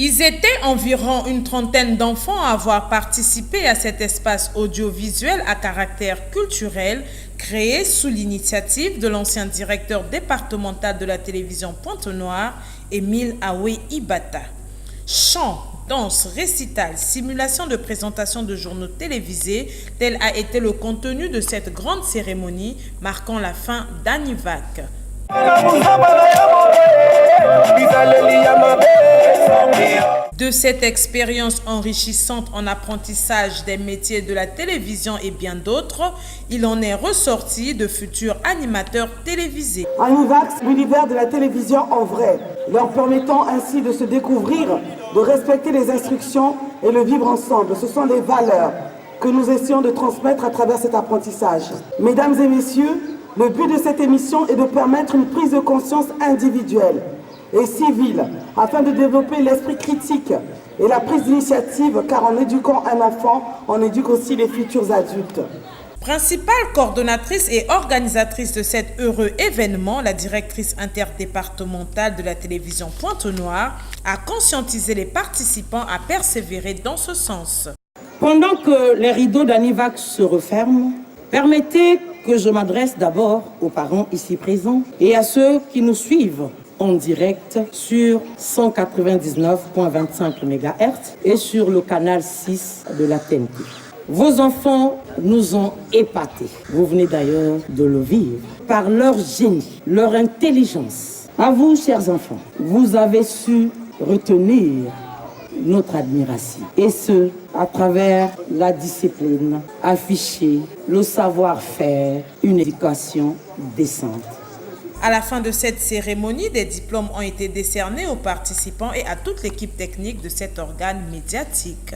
Ils étaient environ une trentaine d'enfants à avoir participé à cet espace audiovisuel à caractère culturel créé sous l'initiative de l'ancien directeur départemental de la télévision Pointe-Noire, Émile Aoué Ibata. Chant, danse, récital, simulation de présentation de journaux télévisés, tel a été le contenu de cette grande cérémonie marquant la fin d'Anivac. De cette expérience enrichissante en apprentissage des métiers de la télévision et bien d'autres, il en est ressorti de futurs animateurs télévisés. Anivac, l'univers de la télévision en vrai, leur permettant ainsi de se découvrir, de respecter les instructions et le vivre ensemble. Ce sont des valeurs que nous essayons de transmettre à travers cet apprentissage. Mesdames et messieurs, le but de cette émission est de permettre une prise de conscience individuelle et civile afin de développer l'esprit critique et la prise d'initiative, car en éduquant un enfant, on éduque aussi les futurs adultes. Principale coordonnatrice et organisatrice de cet heureux événement, la directrice interdépartementale de la télévision Pointe-Noire a conscientisé les participants à persévérer dans ce sens. Pendant que les rideaux d'Anivac se referment, permettez que je m'adresse d'abord aux parents ici présents et à ceux qui nous suivent en direct sur 199.25 MHz et sur le canal 6 de la TNT. Vos enfants nous ont épatés, vous venez d'ailleurs de le vivre, par leur génie, leur intelligence. À vous, chers enfants, vous avez su retenir notre admiration, et ce, à travers la discipline, afficher le savoir-faire, une éducation décente. À la fin de cette cérémonie, des diplômes ont été décernés aux participants et à toute l'équipe technique de cet organe médiatique.